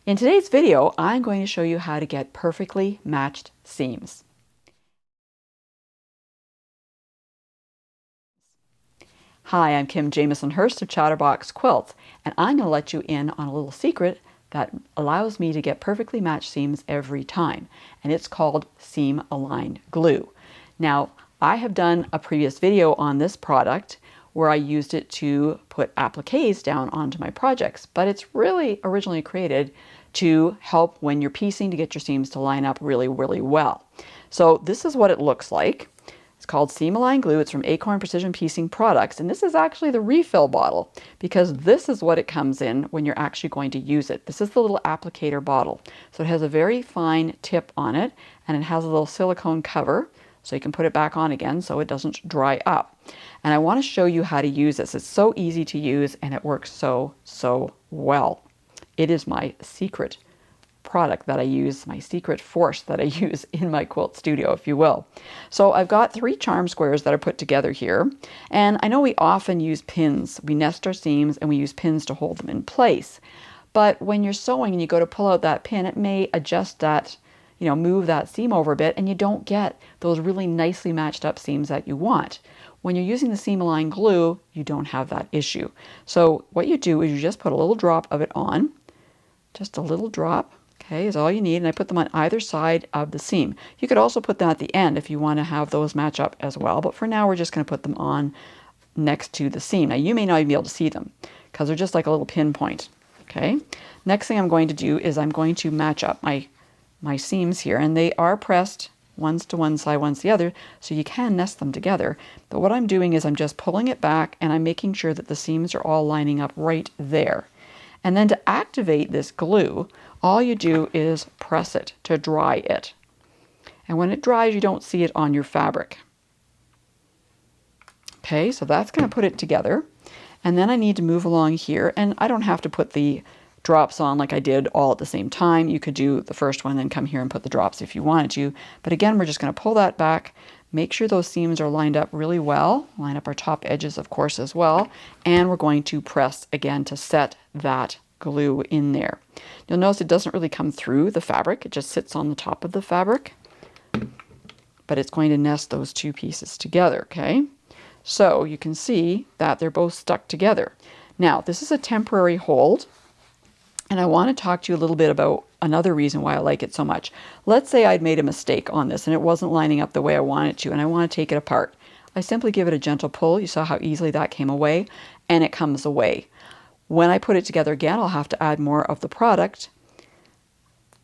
In today's video, I'm going to show you how to get perfectly matched seams. Hi, I'm Kim Jamieson-Hirst of Chatterbox Quilts, and I'm going to let you in on a little secret that allows me to get perfectly matched seams every time, and it's called seam aligned glue. Now, I have done a previous video on this product where I used it to put appliques down onto my projects, but it's really originally created to help when you're piecing to get your seams to line up really, really well. So this is what it looks like. It's called Seam Aligned Glue. It's from Acorn Precision Piecing Products, and this is actually the refill bottle because this is what it comes in when you're actually going to use it. This is the little applicator bottle. So it has a very fine tip on it, and it has a little silicone cover so you can put it back on again so it doesn't dry up. And I want to show you how to use this. It's so easy to use and it works so well. It is my secret product that I use, my secret force that I use in my quilt studio, if you will. So I've got 3 charm squares that are put together here, and I know we often use pins. We nest our seams and we use pins to hold them in place. But when you're sewing and you go to pull out that pin, it may adjust that, move that seam over a bit, and you don't get those really nicely matched up seams that you want. When you're using the seam aligned glue, you don't have that issue. So what you do is you just put a little drop of it on, just a little drop, okay, is all you need, and I put them on either side of the seam. You could also put them at the end if you want to have those match up as well, but for now we're just going to put them on next to the seam. Now you may not even be able to see them because they're just like a little pinpoint, okay? Next thing I'm going to do is I'm going to match up my seams here, and they are pressed one's to one side, one's the other, so you can nest them together. But what I'm doing is I'm just pulling it back and I'm making sure that the seams are all lining up right there. And then to activate this glue, all you do is press it to dry it. And when it dries, you don't see it on your fabric. Okay, so that's going to put it together. And then I need to move along here, and I don't have to put the drops on like I did all at the same time. You could do the first one, then come here and put the drops if you wanted to. But again, we're just going to pull that back, make sure those seams are lined up really well, line up our top edges, of course, as well. And we're going to press again to set that glue in there. You'll notice it doesn't really come through the fabric. It just sits on the top of the fabric. But it's going to nest those 2 pieces together, okay? So you can see that they're both stuck together. Now, this is a temporary hold. And I want to talk to you a little bit about another reason why I like it so much. Let's say I'd made a mistake on this and it wasn't lining up the way I wanted it to, and I want to take it apart. I simply give it a gentle pull. You saw how easily that came away, and it comes away. When I put it together again, I'll have to add more of the product.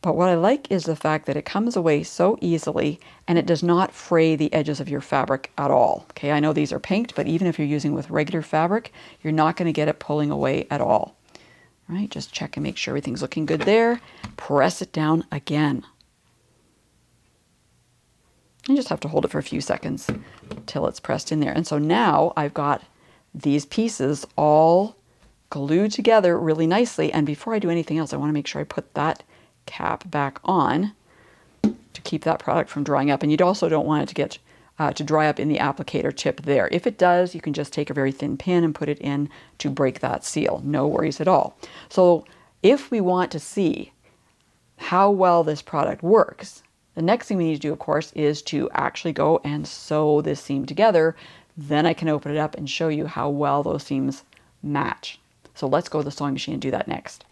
But what I like is the fact that it comes away so easily and it does not fray the edges of your fabric at all. Okay, I know these are pinked, but even if you're using with regular fabric, you're not going to get it pulling away at all. Right, just check and make sure everything's looking good there. Press it down again. You just have to hold it for a few seconds till it's pressed in there. And so now I've got these pieces all glued together really nicely. And before I do anything else, I want to make sure I put that cap back on to keep that product from drying up. And you also don't want it to get to dry up in the applicator tip there. If it does, you can just take a very thin pin and put it in to break that seal. No worries at all. So if we want to see how well this product works, the next thing we need to do, of course, is to actually go and sew this seam together. Then I can open it up and show you how well those seams match. So let's go to the sewing machine and do that next.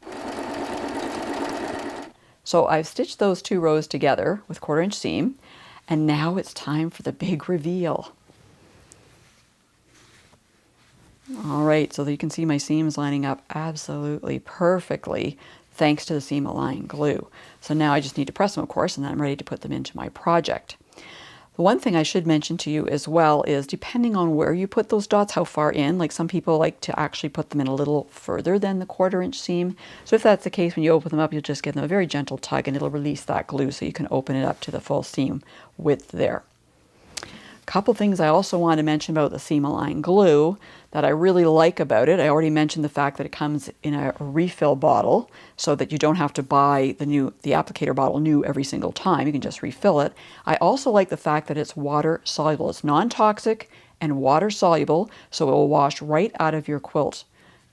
So I've stitched those 2 rows together with 1/4 inch seam. And now it's time for the big reveal. All right, so you can see my seams lining up absolutely perfectly thanks to the seam aligned glue. So now I just need to press them, of course, and then I'm ready to put them into my project. The one thing I should mention to you as well is depending on where you put those dots, how far in, like some people like to actually put them in a little further than the 1/4 inch seam. So if that's the case, when you open them up, you'll just give them a very gentle tug and it'll release that glue so you can open it up to the full seam width there. Couple things I also want to mention about the seam aligned glue that I really like about it. I already mentioned the fact that it comes in a refill bottle so that you don't have to buy the applicator bottle new every single time. You can just refill it. I also like the fact that it's water soluble. It's non-toxic and water soluble, so it will wash right out of your quilt.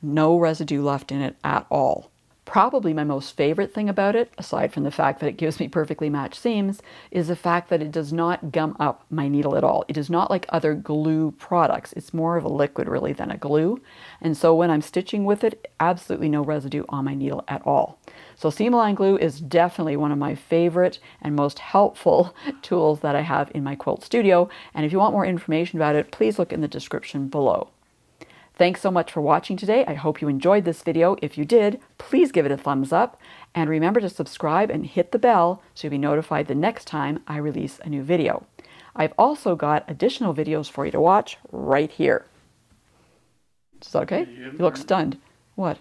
No residue left in it at all. Probably my most favorite thing about it, aside from the fact that it gives me perfectly matched seams, is the fact that it does not gum up my needle at all. It is not like other glue products. It's more of a liquid really than a glue. And so when I'm stitching with it, absolutely no residue on my needle at all. So seam-align glue is definitely one of my favorite and most helpful tools that I have in my quilt studio. And if you want more information about it, please look in the description below. Thanks so much for watching today. I hope you enjoyed this video. If you did, please give it a thumbs up. And remember to subscribe and hit the bell so you'll be notified the next time I release a new video. I've also got additional videos for you to watch right here. Is that okay? You look stunned. What?